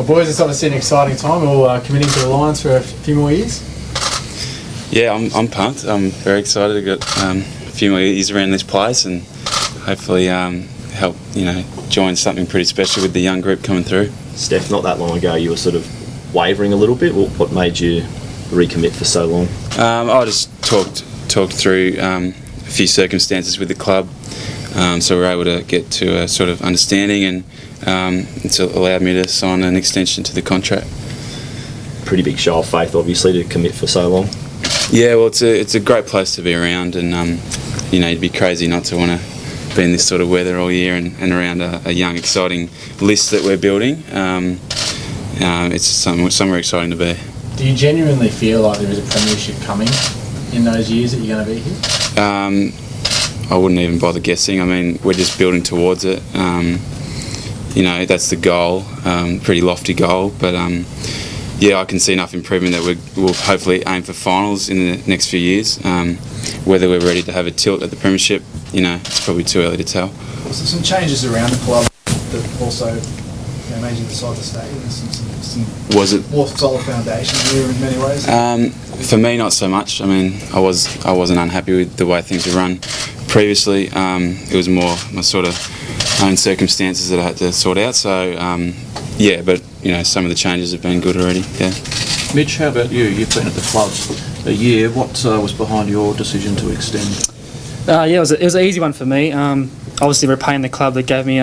Well, boys, it's obviously an exciting time. We're all committing to the Lions for a few more years. Yeah, I'm pumped. I'm very excited to get a few more years around this place and hopefully help join something pretty special with the young group coming through. Stef, not that long ago, you were sort of wavering a little bit. What made you recommit for so long? I just talked through a few circumstances with the club, so we were able to get to a sort of understanding, and it's allowed me to sign an extension to the contract. Pretty big show of faith, obviously, to commit for so long. Yeah, well, it's a great place to be around, and you'd be crazy not to want to be in this sort of weather all year and around a young, exciting list that we're building. It's somewhere exciting to be. Do you genuinely feel like there is a premiership coming in those years that you're going to be here? I wouldn't even bother guessing. I mean, we're just building towards it. That's the goal, pretty lofty goal, but yeah, I can see enough improvement that we'll hopefully aim for finals in the next few years. Whether we're ready to have a tilt at the premiership, it's probably too early to tell. So some changes around the club that also made you decide to stay. Some was it more solid foundation here in many ways? For me, not so much. I mean, I wasn't unhappy with the way things were run previously. It was more my sort of own circumstances that I had to sort out. So yeah, but some of the changes have been good already. Yeah. Mitch, how about you? You've been at the club a year. What was behind your decision to extend? Yeah, it was an easy one for me. Obviously, repaying the club that gave me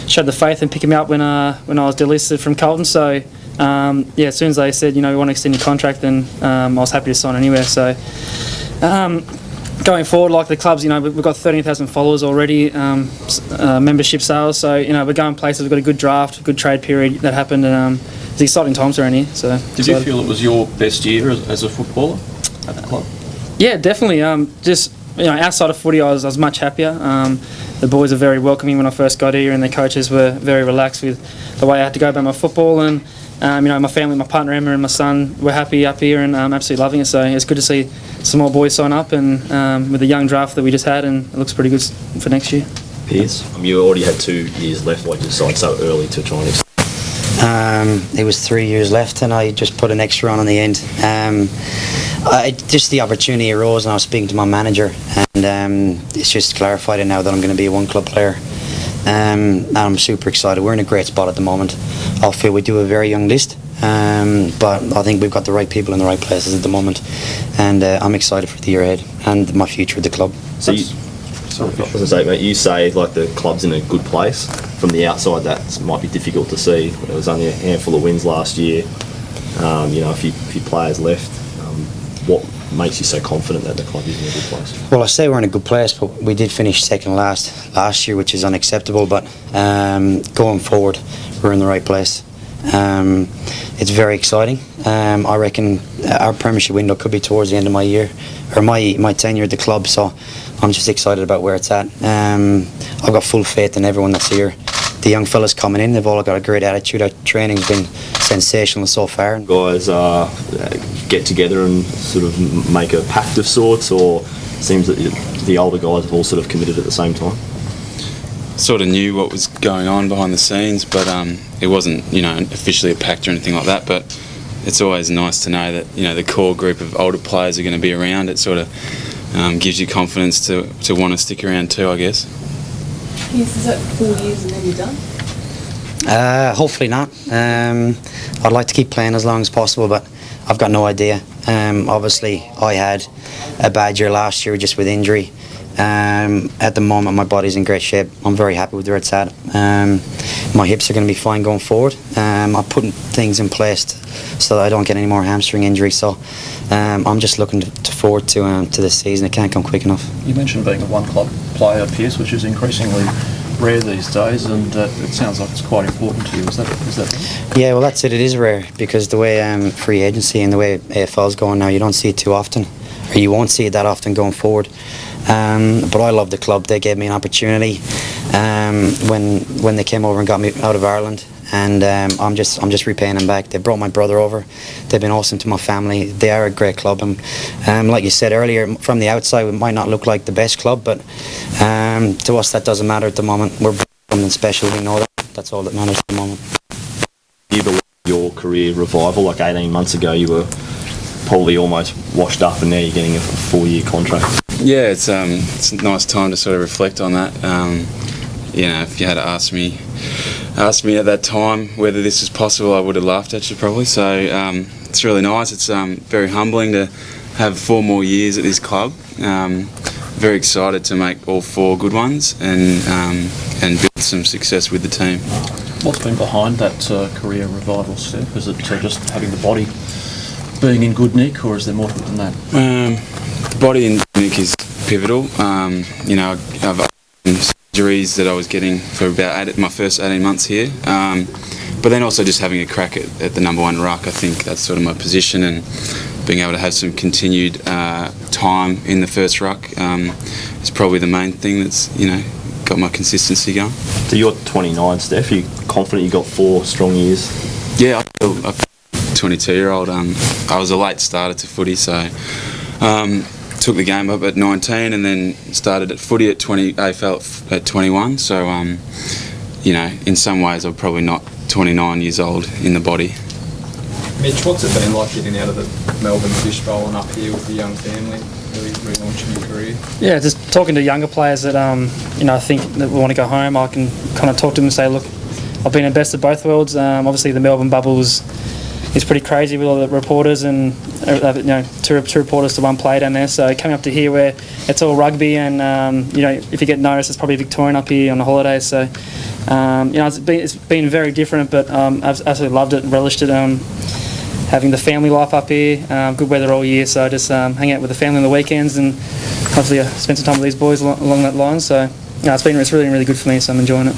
showed the faith and picking me up when I was delisted from Carlton. So yeah, as soon as they said we want to extend your contract, then I was happy to sign anywhere. So going forward, like the clubs, we've got 13,000 followers already, membership sales. So we're going places. We've got a good draft, good trade period that happened, and it's exciting times around here. So did you feel it was your best year as a footballer at the club? Yeah, definitely. Just outside of footy, I was much happier. The boys were very welcoming when I first got here, and the coaches were very relaxed with the way I had to go about my football. And my family, my partner Emma and my son were happy up here and absolutely loving it. So it's good to see some more boys sign up, and with the young draft that we just had, and it looks pretty good for next year. Pearce, you already had 2 years left. Why did you decide so early to try and extend? It was 3 years left, and I just put an extra on the end. Just the opportunity arose, and I was speaking to my manager, and it's just clarified it now that I'm going to be a one-club player. And I'm super excited. We're in a great spot at the moment. I feel we do a very young list, but I think we've got the right people in the right places at the moment, and I'm excited for the year ahead and my future with the club. So I was going to say, mate, you say like the club's in a good place. From the outside, that might be difficult to see. There was only a handful of wins last year. A few players left. What makes you so confident that the club is in a good place? Well, I say we're in a good place, but we did finish second last year, which is unacceptable. But going forward, we're in the right place. It's very exciting. I reckon our premiership window could be towards the end of my year, or my tenure at the club. So I'm just excited about where it's at. I've got full faith in everyone that's here. The young fellas coming in, they've all got a great attitude. Our training's been sensational so far. Guys get together and sort of make a pact of sorts, or it seems that the older guys have all sort of committed at the same time? Sort of knew what was going on behind the scenes, but it wasn't officially a pact or anything like that. But it's always nice to know that the core group of older players are going to be around. It sort of gives you confidence to want to stick around too, I guess. Yes, is that 4 years and then you're done? Hopefully not. I'd like to keep playing as long as possible, but I've got no idea. Obviously, I had a bad year last year just with injury. At the moment, my body's in great shape. I'm very happy with where it's at. My hips are going to be fine going forward. I'm putting things in place so that I don't get any more hamstring injuries. So I'm just looking forward to this season. It can't come quick enough. You mentioned being a one-club player, Pearce, which is increasingly rare these days, and it sounds like it's quite important to you. Is that right? Yeah, well, that's it. It is rare because the way free agency and the way AFL's going now, you don't see it too often, or you won't see it that often going forward. But I love the club. They gave me an opportunity when they came over and got me out of Ireland, and I'm just repaying them back. They brought my brother over. They've been awesome to my family. They are a great club, and like you said earlier, from the outside it might not look like the best club, but to us that doesn't matter at the moment. We're something special. We know that. That's all that matters at the moment. Do you believe career revival? Like 18 months ago, you were probably almost washed up, and now you're getting a 4-year contract. Yeah, it's a nice time to sort of reflect on that. You know, if you had asked me at that time whether this was possible, I would have laughed at you probably. So it's really nice. It's very humbling to have 4 more years at this club. Very excited to make all 4 good ones and build some success with the team. What's been behind that career revival, Stef? Is it just having the body being in good nick, or is there more to it than that? The body in nick is pivotal. You know, I've injuries that I was getting for about my first 18 months here. But then also just having a crack at the number 1 ruck. I think that's sort of my position, and being able to have some continued time in the first ruck is probably the main thing that's, you know, got my consistency going. So you're 29, Steph. Are you confident you got 4 strong years? Yeah, I feel 22-year-old. I was a late starter to footy, so took the game up at 19 and then started at footy at AFL at 21. So, you know, in some ways I'm probably not 29 years old in the body. Mitch, what's it been like getting out of the Melbourne fishbowl and up here with the young family, really relaunching your career? Yeah, just talking to younger players that you know, I think that want to go home. I can kind of talk to them and say, look, I've been the best of both worlds. Obviously, the Melbourne bubbles is pretty crazy with all the reporters and you know, two reporters to 1 player down there. So coming up to here where it's all rugby and you know, if you get noticed, it's probably Victorian up here on the holidays. So you know, it's been very different, but I've absolutely loved it and relished it. Having the family life up here, good weather all year, so I just hang out with the family on the weekends and hopefully spend some time with these boys along that line. So it's really, really good for me, so I'm enjoying it.